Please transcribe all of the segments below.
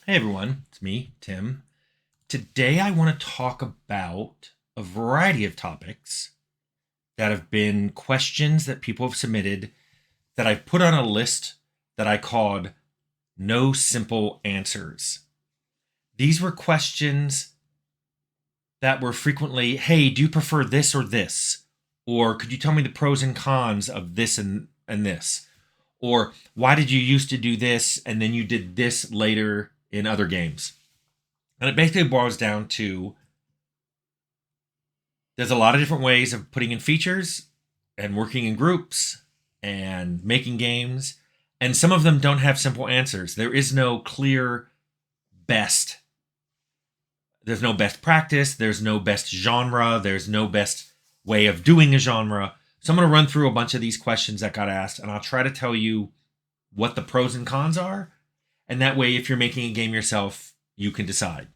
Hey everyone, it's me, Tim. Today I want to talk about a variety of topics that have been questions that people have submitted that I've put on a list that I called No Simple Answers. These were questions that were frequently, hey, do you prefer this or this? Or could you tell me the pros and cons of this and this? Or why did you used to do this and then you did this later in other games? And it basically boils down to there's a lot of different ways of putting in features and working in groups and making games. And some of them don't have simple answers. There is no clear best. There's no best practice. There's no best genre. There's no best way of doing a genre. So I'm going to run through a bunch of these questions that got asked, and I'll try to tell you what the pros and cons are. And that way, if you're making a game yourself, you can decide.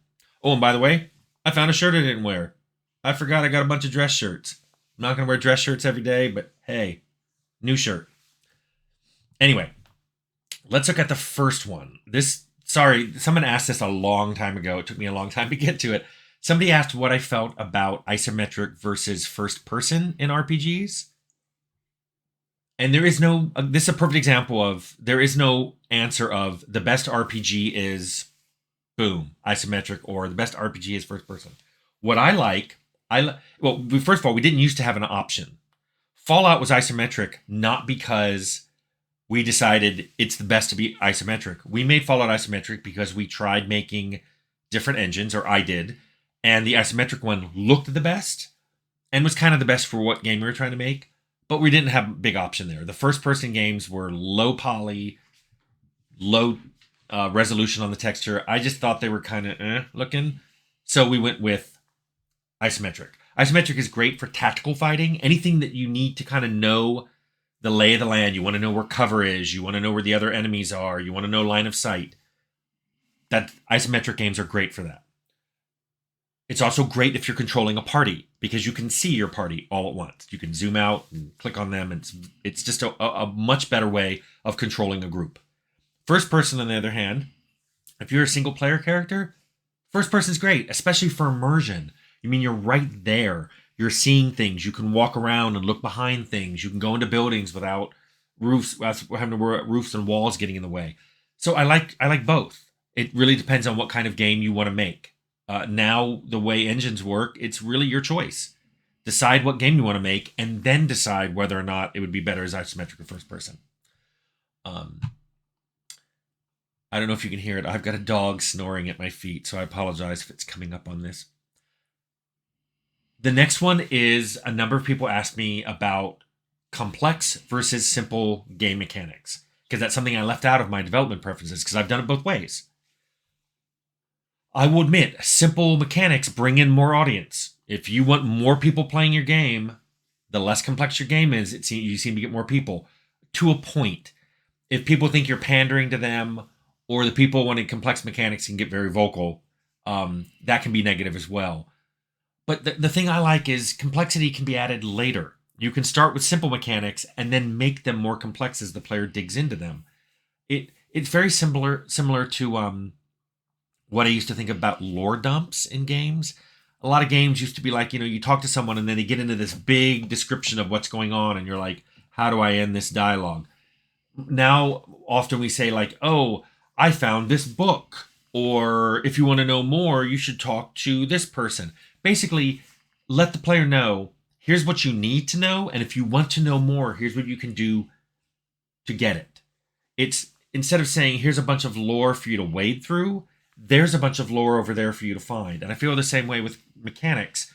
Oh, and by the way, I found a shirt I didn't wear. I forgot I got a bunch of dress shirts. I'm not going to wear dress shirts every day, but hey, new shirt. Anyway, let's look at the first one. Someone asked this a long time ago. It took me a long time to get to it. Somebody asked what I felt about isometric versus first person in RPGs. And this is a perfect example of, there is no answer of the best RPG is boom, isometric, or the best RPG is first person. What I like, first of all, we didn't used to have an option. Fallout was isometric, not because we decided it's the best to be isometric. We made Fallout isometric because we tried making different engines, or I did, and the isometric one looked the best and was kind of the best for what game we were trying to make, but we didn't have a big option there. The first person games were low poly, low resolution on the texture. I just thought they were kind of looking. So we went with isometric. Isometric is great for tactical fighting. Anything that you need to kind of know the lay of the land. You want to know where cover is. You want to know where the other enemies are. You want to know line of sight. That isometric games are great for that. It's also great if you're controlling a party because you can see your party all at once. You can zoom out and click on them. It's just a much better way of controlling a group. First person, on the other hand, if you're a single player character, first person's great, especially for immersion. You mean you're right there. You're seeing things. You can walk around and look behind things. You can go into buildings without having to worry about roofs and walls getting in the way. So I like both. It really depends on what kind of game you want to make. Now, the way engines work, it's really your choice. Decide what game you want to make, and then decide whether or not it would be better as isometric or first person. I don't know if you can hear it. I've got a dog snoring at my feet, so I apologize if it's coming up on this. The next one is a number of people asked me about complex versus simple game mechanics, because that's something I left out of my development preferences, because I've done it both ways. I will admit, simple mechanics bring in more audience. If you want more people playing your game, the less complex your game is, you seem to get more people. To a point. If people think you're pandering to them, or the people wanting complex mechanics can get very vocal, that can be negative as well. But the thing I like is complexity can be added later. You can start with simple mechanics and then make them more complex as the player digs into them. It's very similar to what I used to think about lore dumps in games. A lot of games used to be like, you talk to someone and then they get into this big description of what's going on and you're like, how do I end this dialogue? Now, often we say like, oh, I found this book. Or if you want to know more, you should talk to this person. Basically, let the player know, here's what you need to know. And if you want to know more, here's what you can do to get it. It's instead of saying, here's a bunch of lore for you to wade through, there's a bunch of lore over there for you to find. And I feel the same way with mechanics.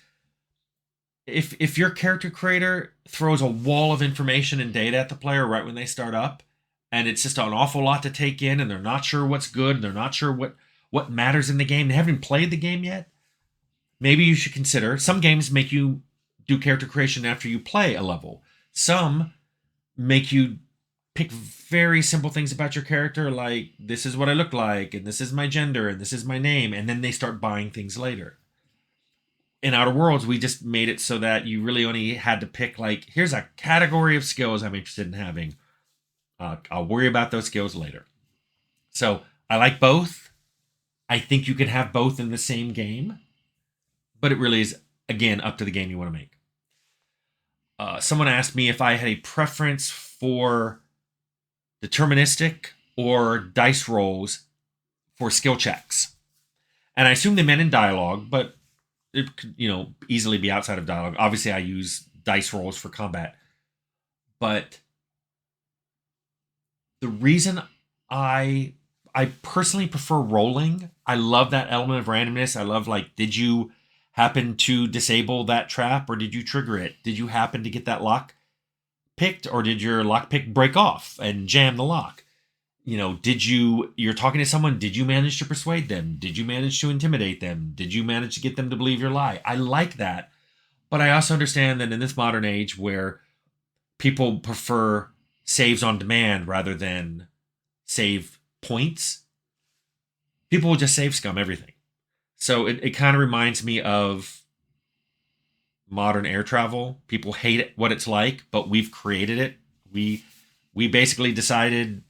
If your character creator throws a wall of information and data at the player right when they start up, and it's just an awful lot to take in, and they're not sure what's good, and they're not sure what matters in the game, they haven't played the game yet, maybe you should consider, some games make you do character creation after you play a level. Some make you pick very simple things about your character, like this is what I look like, and this is my gender, and this is my name, and then they start buying things later. In Outer Worlds, we just made it so that you really only had to pick, like, here's a category of skills I'm interested in having. I'll worry about those skills later. So I like both. I think you can have both in the same game, but it really is, again, up to the game you want to make. Someone asked me if I had a preference for deterministic or dice rolls for skill checks. And I assume they meant in dialogue, but it could, easily be outside of dialogue. Obviously, I use dice rolls for combat. But the reason I personally prefer rolling, I love that element of randomness. I love, did you happen to disable that trap or did you trigger it? Did you happen to get that lock picked or did your lock pick break off and jam the lock? You're talking to someone, did you manage to persuade them? Did you manage to intimidate them? Did you manage to get them to believe your lie? I like that. But I also understand that in this modern age where people prefer saves on demand rather than save points, people will just save scum everything. So it kind of reminds me of modern air travel. People hate what it's like, but we've created it. We basically decided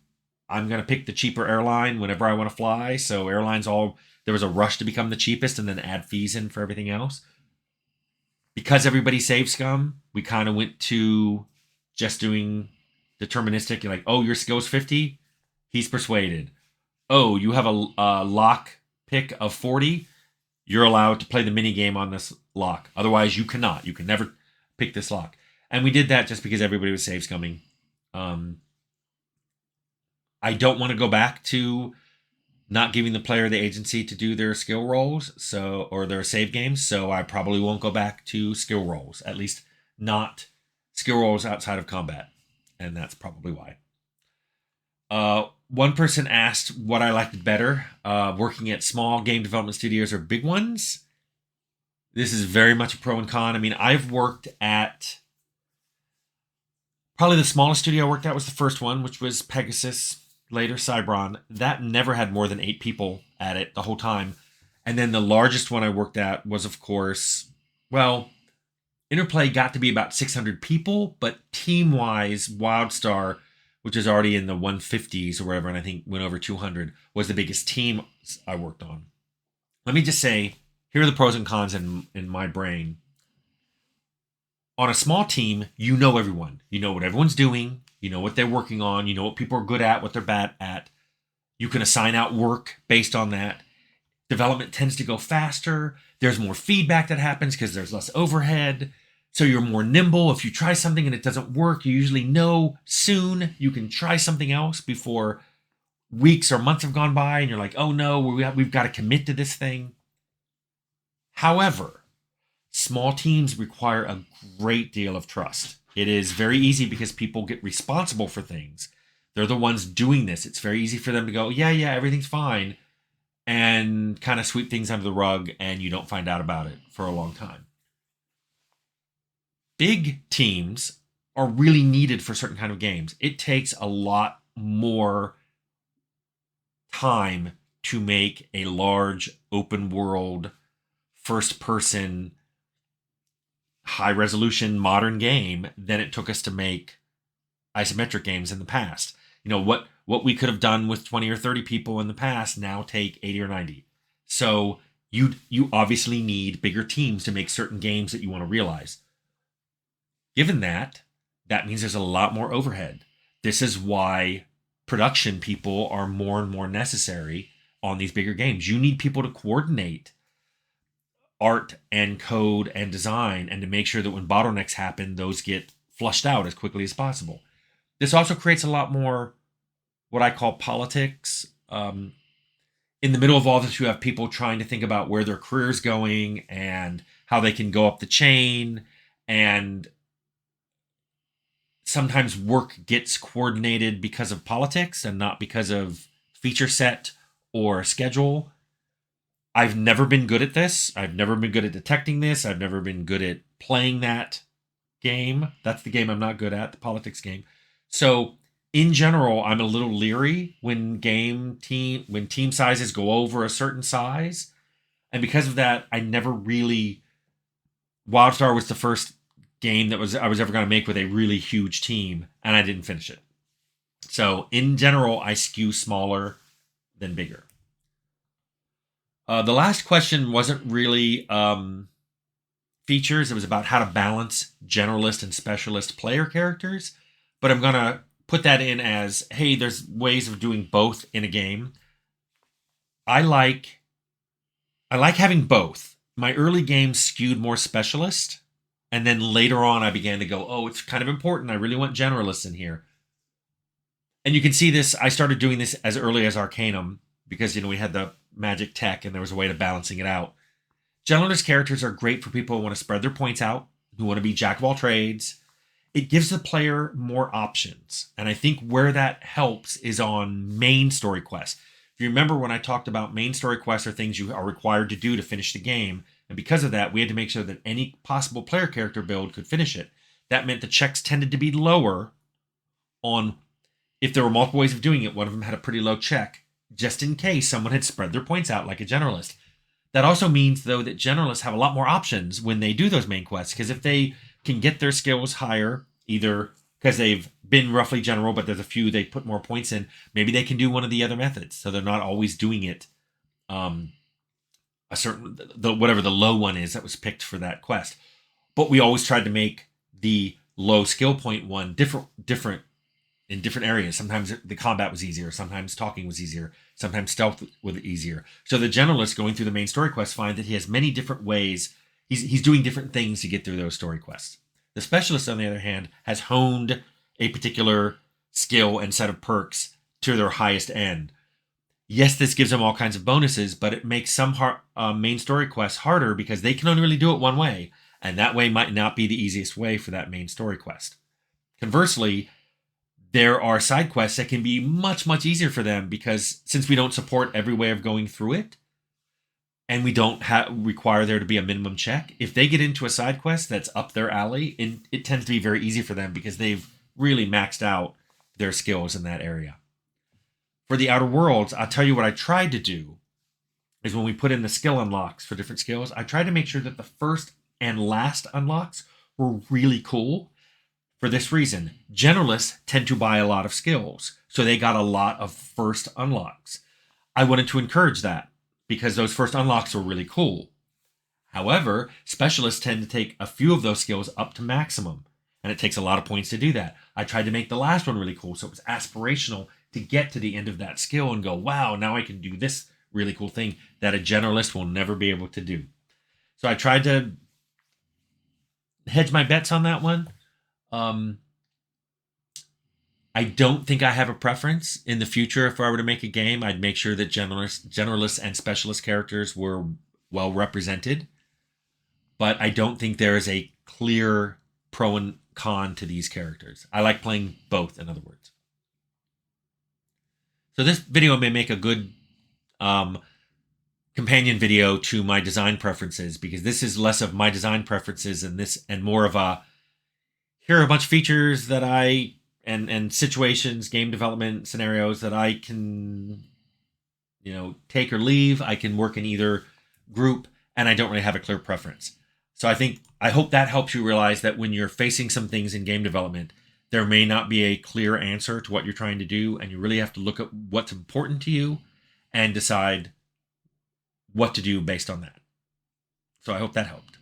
I'm going to pick the cheaper airline whenever I want to fly. So there was a rush to become the cheapest and then add fees in for everything else. Because everybody saved scum, we kind of went to just doing deterministic. You're like, oh, your skill's 50? He's persuaded. Oh, you have a lock pick of 40? You're allowed to play the mini game on this lock. Otherwise, you cannot. You can never pick this lock. And we did that just because everybody was save scumming. I don't want to go back to not giving the player the agency to do their skill rolls, or their save games, so I probably won't go back to skill rolls, at least not skill rolls outside of combat, and that's probably why. One person asked what I liked better, working at small game development studios or big ones. This is very much a pro and con. I mean, I've worked at probably the smallest studio I worked at was the first one, which was Pegasus, later Cybron. That never had more than 8 people at it the whole time. And then the largest one I worked at was, of course, Interplay got to be about 600 people, but team-wise, WildStar, which is already in the 150s or whatever, and I think went over 200, was the biggest team I worked on. Let me just say, here are the pros and cons in my brain. On a small team, you know everyone. You know what everyone's doing. You know what they're working on. You know what people are good at, what they're bad at. You can assign out work based on that. Development tends to go faster. There's more feedback that happens because there's less overhead. So you're more nimble. If you try something and it doesn't work, you usually know soon you can try something else before weeks or months have gone by and you're like, oh no, we've got to commit to this thing. However, small teams require a great deal of trust. It is very easy because people get responsible for things. They're the ones doing this. It's very easy for them to go, yeah, everything's fine, and kind of sweep things under the rug, and you don't find out about it for a long time. Big teams are really needed for certain kind of games. It takes a lot more time to make a large open world, first person, high resolution modern game than it took us to make isometric games in the past. What we could have done with 20 or 30 people in the past now take 80 or 90. So you obviously need bigger teams to make certain games that you want to realize. Given that means there's a lot more overhead. This is why production people are more and more necessary on these bigger games. You need people to coordinate art and code and design and to make sure that when bottlenecks happen, those get flushed out as quickly as possible. This also creates a lot more what I call politics. In the middle of all this, you have people trying to think about where their career's going and how they can go up the chain, and sometimes work gets coordinated because of politics and not because of feature set or schedule. I've never been good at this. I've never been good at detecting this. I've never been good at playing that game. That's the game I'm not good at, the politics game. So in general, I'm a little leery when team sizes go over a certain size. And because of that, WildStar was the first game that I was ever going to make with a really huge team, and I didn't finish it. So in general, I skew smaller than bigger. The last question wasn't really features. It was about how to balance generalist and specialist player characters. But I'm going to put that in as, hey, there's ways of doing both in a game. I like having both. My early games skewed more specialist, and then later on I began to go, oh, it's kind of important. I really want generalists in here. And you can see this. I started doing this as early as Arcanum because, we had the magic tech and there was a way to balancing it out. Generalist characters are great for people who want to spread their points out, who want to be jack of all trades. It gives the player more options. And I think where that helps is on main story quests. If you remember when I talked about main story quests are things you are required to do to finish the game, and because of that, we had to make sure that any possible player character build could finish it. That meant the checks tended to be lower on, if there were multiple ways of doing it, one of them had a pretty low check, just in case someone had spread their points out like a generalist. That also means, though, that generalists have a lot more options when they do those main quests, because if they can get their skills higher, either because they've been roughly general, but there's a few they put more points in, maybe they can do one of the other methods, so they're not always doing it whatever the low one is that was picked for that quest. But we always tried to make the low skill point one different in different areas. Sometimes the combat was easier, sometimes talking was easier, sometimes stealth was easier. So the generalist going through the main story quest find that he has many different ways. He's doing different things to get through those story quests. The specialist, on the other hand, has honed a particular skill and set of perks to their highest end. Yes, this gives them all kinds of bonuses, but it makes some main story quests harder because they can only really do it one way, and that way might not be the easiest way for that main story quest. Conversely, there are side quests that can be much, much easier for them because since we don't support every way of going through it, and we don't require there to be a minimum check, if they get into a side quest that's up their alley, it tends to be very easy for them because they've really maxed out their skills in that area. For the Outer Worlds, I'll tell you what I tried to do is when we put in the skill unlocks for different skills, I tried to make sure that the first and last unlocks were really cool. For this reason, generalists tend to buy a lot of skills, so they got a lot of first unlocks. I wanted to encourage that because those first unlocks were really cool. However, specialists tend to take a few of those skills up to maximum, and it takes a lot of points to do that. I tried to make the last one really cool, so it was aspirational to get to the end of that skill and go, wow, now I can do this really cool thing that a generalist will never be able to do. So I tried to hedge my bets on that one. I don't think I have a preference. In the future, if I were to make a game, I'd make sure that generalists and specialist characters were well represented. But I don't think there is a clear pro and con to these characters. I like playing both, in other words. So this video may make a good companion video to my design preferences, because this is less of my design preferences and more of a, here are a bunch of features that and situations, game development scenarios that I can, take or leave. I can work in either group, and I don't really have a clear preference. So I hope that helps you realize that when you're facing some things in game development, there may not be a clear answer to what you're trying to do, and you really have to look at what's important to you and decide what to do based on that. So I hope that helped.